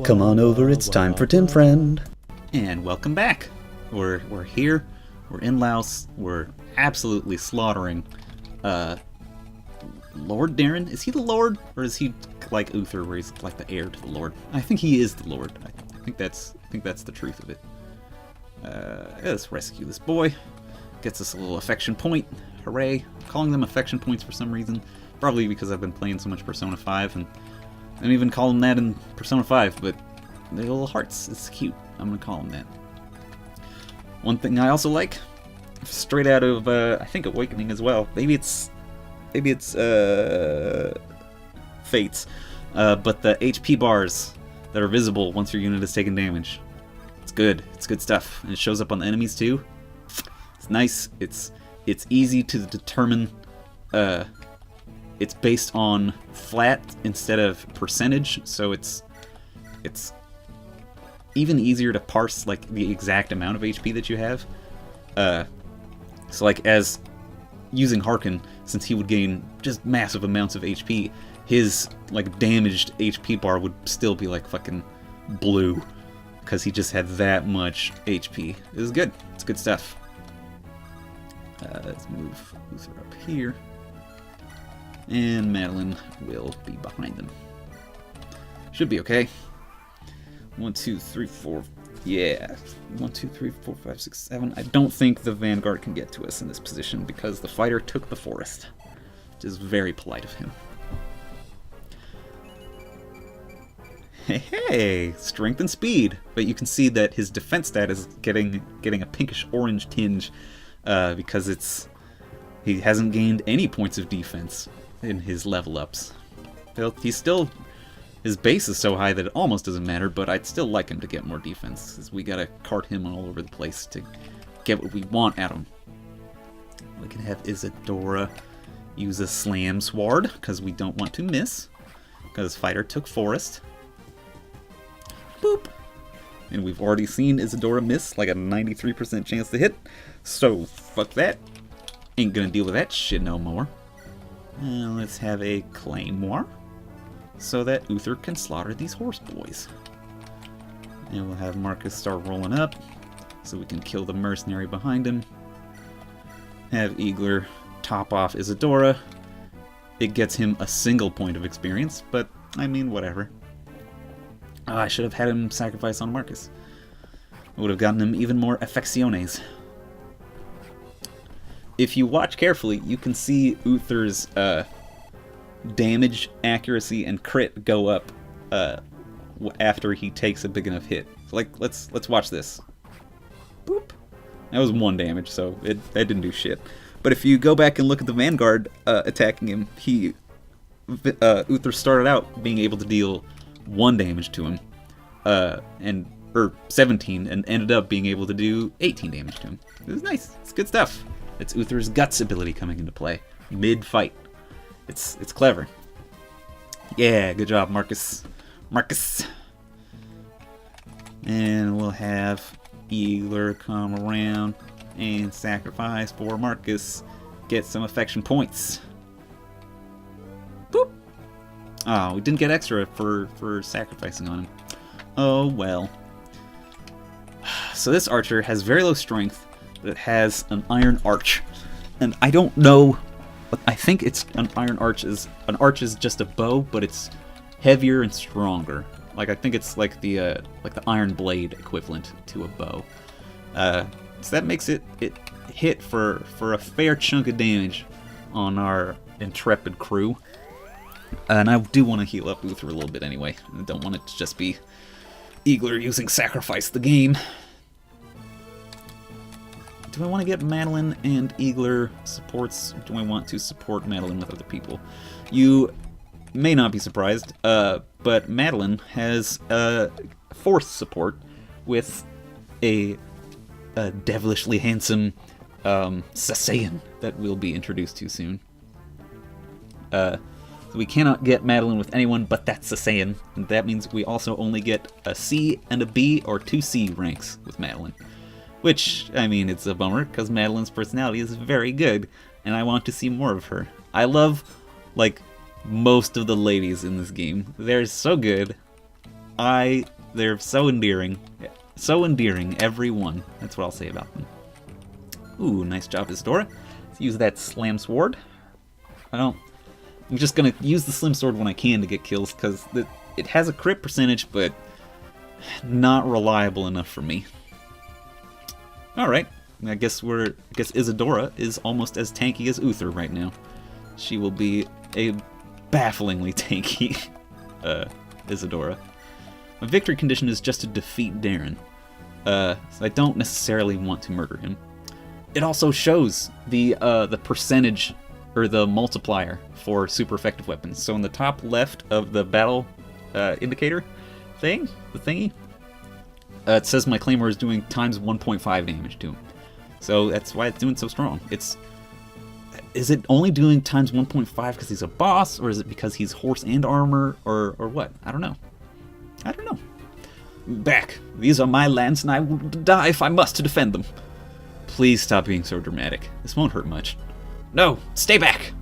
Come on over, it's time for Tim Friend. And welcome back. We're here. We're in Laos. We're absolutely slaughtering Lord Darren. Is he the Lord, or is he like Uther, where he's like the heir to the Lord? I think he is the Lord. I think that's the truth of it. Let's rescue this boy. Gets us a little affection point. Hooray! I'm calling them affection points for some reason. Probably because I've been playing so much Persona 5, and I don't even call them that in Persona 5, but they're little hearts. It's cute. I'm gonna call them that. One thing I also like, straight out of I think Awakening as well. Maybe it's Fates, but the HP bars that are visible once your unit has taken damage. It's good. It's good stuff, and it shows up on the enemies too. It's nice. It's easy to determine. It's based on flat instead of percentage, so it's even easier to parse like the exact amount of HP that you have. So like as using Harken, since he would gain just massive amounts of HP, his like damaged HP bar would still be like fucking blue because he just had that much HP. It was good. It's good stuff. Let's move Uther up here. And Madeline will be behind them. Should be okay. 1, 2, 3, 4. Yeah. 1, 2, 3, 4, 5, 6, 7. I don't think the Vanguard can get to us in this position because the fighter took the forest. Which is very polite of him. Hey, strength and speed. But you can see that his defense stat is getting a pinkish orange tinge because he hasn't gained any points of defense in his level ups. He's still, his base is so high that it almost doesn't matter, but I'd still like him to get more defense, because we gotta cart him all over the place to get what we want out of him. We can have Isadora use a slam sword, because we don't want to miss, because fighter took forest. Boop! And we've already seen Isadora miss, like a 93% chance to hit, so fuck that. Ain't gonna deal with that shit no more. Let's have a claymore, so that Uther can slaughter these horse boys. And we'll have Marcus start rolling up, so we can kill the mercenary behind him. Have Eagler top off Isadora. It gets him a single point of experience, but I mean, whatever. I should have had him sacrifice on Marcus. It would have gotten him even more affecciones. If you watch carefully, you can see Uther's damage, accuracy, and crit go up after he takes a big enough hit. Like, let's watch this. Boop. That was 1 damage, so that didn't do shit. But if you go back and look at the Vanguard attacking him, Uther started out being able to deal 1 damage to him, or 17, and ended up being able to do 18 damage to him. It was nice. It's good stuff. It's Uther's Guts ability coming into play mid-fight. It's clever. Yeah, good job, Marcus. And we'll have Eagler come around and sacrifice for Marcus. Get some affection points. Boop. Oh, we didn't get extra for sacrificing on him. Oh well. So this archer has very low strength. That has an iron arch, and I don't know. I think it's an iron arch is just a bow, but it's heavier and stronger. Like I think it's like the iron blade equivalent to a bow. So that makes it hit for a fair chunk of damage on our intrepid crew. And I do want to heal up Uther a little bit anyway. I don't want it to just be Eagler using sacrifice the game. Do I want to get Madeline and Eagler supports? Do I want to support Madeline with other people? You may not be surprised, but Madeline has force support with a devilishly handsome Sasaean that we'll be introduced to soon. So we cannot get Madeline with anyone but that Sasaean, and that means we also only get a C and a B or 2 C ranks with Madeline. Which, I mean, it's a bummer, because Madeline's personality is very good, and I want to see more of her. I love, like, most of the ladies in this game. They're so good. They're so endearing. So endearing, every one. That's what I'll say about them. Ooh, nice job, Isadora. Let's use that slam sword. I'm just gonna use the slim sword when I can to get kills, because it has a crit percentage, but not reliable enough for me. Alright, I guess Isadora is almost as tanky as Uther right now. She will be a bafflingly tanky Isadora. My victory condition is just to defeat Darren. So I don't necessarily want to murder him. It also shows the percentage, or the multiplier, for super effective weapons. So in the top left of the battle indicator thing, the thingy, it says my Claymore is doing times 1.5 damage to him. So that's why it's doing so strong. Is it only doing times 1.5 because he's a boss, or is it because he's horse and armor, or what? I don't know. Back. These are my lands, and I will die if I must to defend them. Please stop being so dramatic. This won't hurt much. No, stay back!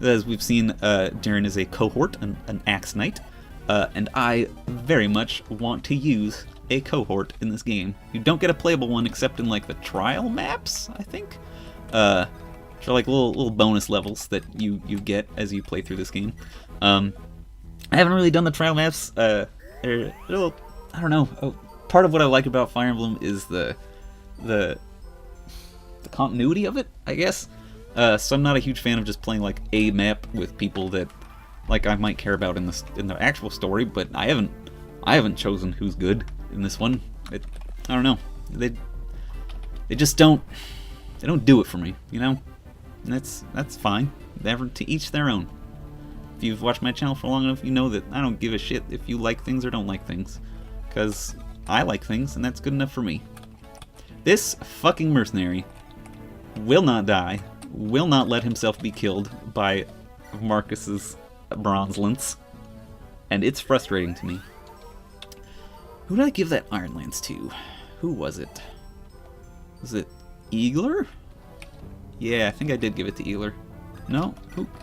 As we've seen, Darren is a cohort, an axe knight, and I very much want to use a cohort in this game. You don't get a playable one except in like the trial maps, I think. Which are like little bonus levels that you get as you play through this game. I haven't really done the trial maps. They're a little, I don't know. Part of what I like about Fire Emblem is the continuity of it, I guess. So I'm not a huge fan of just playing like a map with people that like I might care about in the actual story, but I haven't chosen who's good in this one. I don't know. They just don't do it for me, you know? And that's fine. Never to each their own. If you've watched my channel for long enough, you know that I don't give a shit if you like things or don't like things. Because I like things, and that's good enough for me. This fucking mercenary will not die, will not let himself be killed by Marcus's bronze lance, and it's frustrating to me. Who did I give that Iron Lance to? Who was it? Was it Eagler? Yeah, I think I did give it to Eagler. No?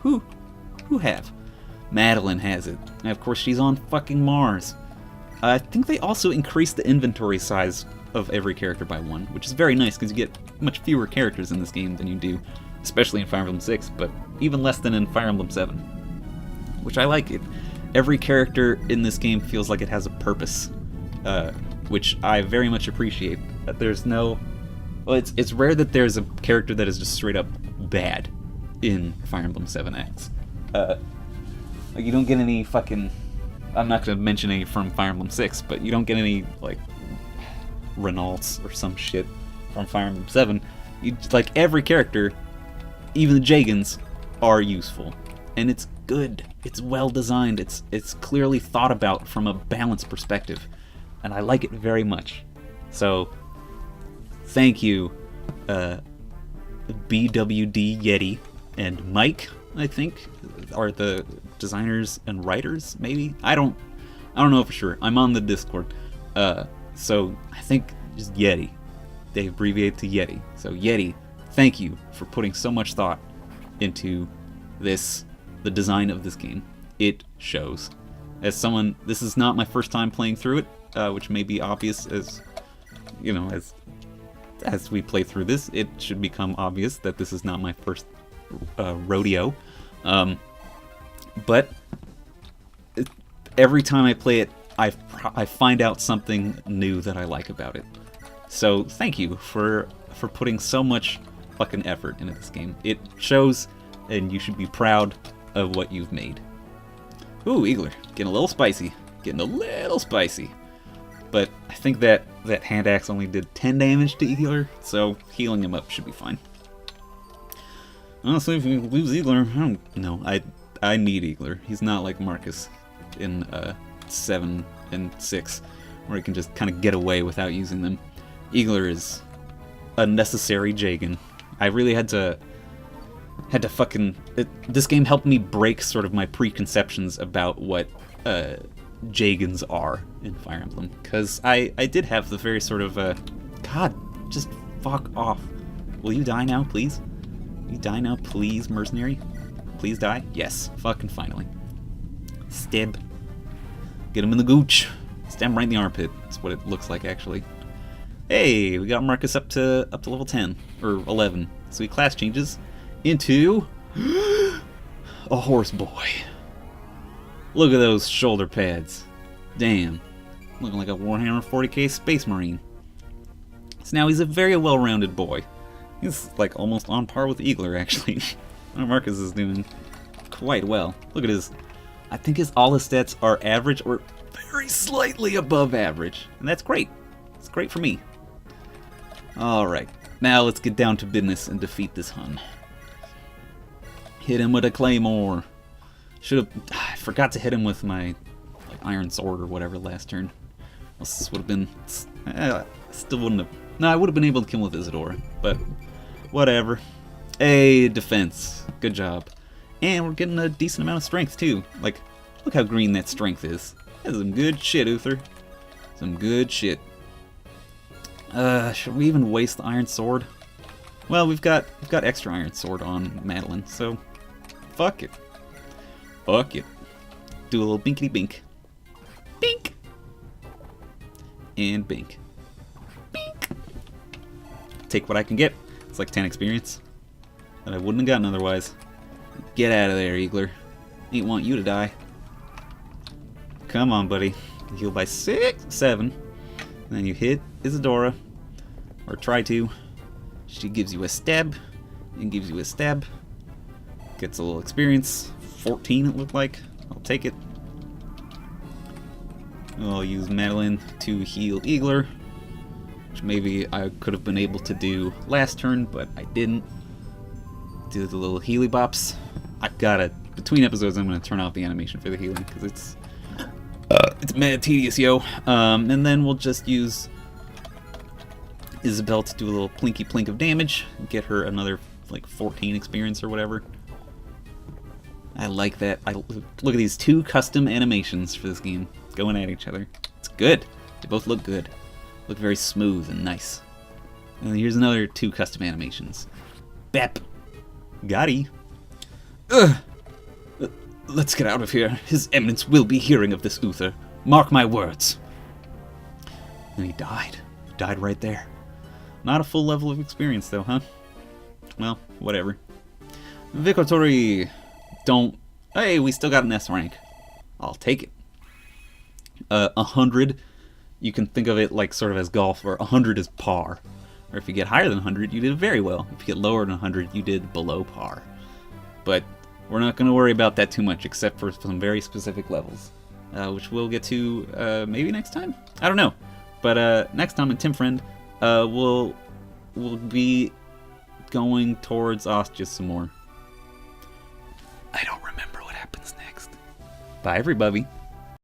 Who have? Madeline has it. And of course, she's on fucking Mars. I think they also increased the inventory size of every character by 1, which is very nice because you get much fewer characters in this game than you do, especially in Fire Emblem 6, but even less than in Fire Emblem 7, which I like it. Every character in this game feels like it has a purpose, which I very much appreciate. That there's no... Well, it's rare that there's a character that is just straight up bad in Fire Emblem 7X. Like, you don't get any fucking... I'm not going to mention any from Fire Emblem 6, but you don't get any, like, Renaults or some shit from Fire Emblem 7. Like, every character, even the Jagans, are useful. And it's good. It's well designed. It's clearly thought about from a balanced perspective. And I like it very much. So, thank you, BWD Yeti and Mike, I think, are the designers and writers, maybe? I don't know for sure. I'm on the Discord. So I think just Yeti. They abbreviate to Yeti. So Yeti, thank you for putting so much thought into the design of this game. It shows. As someone, this is not my first time playing through it, which may be obvious as, you know, as we play through this, it should become obvious that this is not my first rodeo. But every time I play it, I find out something new that I like about it. So thank you for putting so much fucking effort into this game. It shows, and you should be proud of what you've made. Ooh, Eagler, getting a little spicy. But I think that hand axe only did 10 damage to Eagler, so healing him up should be fine. Honestly, if we lose Eagler, I don't know. I need Eagler. He's not like Marcus in 7 and 6, where he can just kind of get away without using them. Eagler is a necessary Jagan. I really had to fucking... this game helped me break sort of my preconceptions about what Jagans are in Fire Emblem, because I did have the very sort of God, just fuck off. Will you die now, please? You die now, please, mercenary? Please die? Yes, fucking finally. Stib. Get him in the gooch. Stab him right in the armpit. That's what it looks like, actually. Hey, we got Marcus up to level 10 or 11. So he class changes into a horse boy. Look at those shoulder pads. Damn. Looking like a Warhammer 40k Space Marine. So now he's a very well-rounded boy. He's like almost on par with Eagler, actually. Marcus is doing quite well. Look at his... I think all his stats are average or very slightly above average. And that's great. It's great for me. Alright. Now let's get down to business and defeat this Hun. Hit him with a claymore. I forgot to hit him with my iron sword or whatever last turn. Else this would have been... still wouldn't have... No, I would have been able to kill him with Isadora. But whatever. Hey, defense. Good job. And we're getting a decent amount of strength, too. Like, look how green that strength is. That's some good shit, Uther. Some good shit. Should we even waste the iron sword? Well, we've got extra iron sword on Madeline, so fuck it. Fuck it. Do a little binkity bink. Bink! And bink. Bink! Take what I can get. It's like 10 experience that I wouldn't have gotten otherwise. Get out of there, Eagler. Ain't want you to die. Come on, buddy. Heal by 6, 7. And then you hit Isadora. Or try to. She gives you a stab. And gives you a stab. Gets a little experience. 14 it looked like. I'll take it. I'll use Madeline to heal Eagler. Which maybe I could have been able to do last turn, but I didn't. Do the little healy bops. I gotta... Between episodes, I'm gonna turn off the animation for the healing, because it's mad tedious, yo. And then we'll just use Isabel to do a little plinky plink of damage. Get her another, like, 14 experience or whatever. I like that. Look at these 2 custom animations for this game. Going at each other. It's good. They both look good. Look very smooth and nice. And then here's another 2 custom animations. Bep. Gotti. Ugh. Let's get out of here. His Eminence will be hearing of this Uther. Mark my words. And he died. He died right there. Not a full level of experience, though, huh? Well, whatever. Victory. Don't... Hey, we still got an S rank. I'll take it. 100, you can think of it like sort of as golf, where 100 is par. Or if you get higher than 100, you did very well. If you get lower than 100, you did below par. But we're not going to worry about that too much, except for some very specific levels. Which we'll get to maybe next time? I don't know. But next time in Tim Friend, we'll be going towards Ostia some more. I don't remember what happens next. Bye, everybody.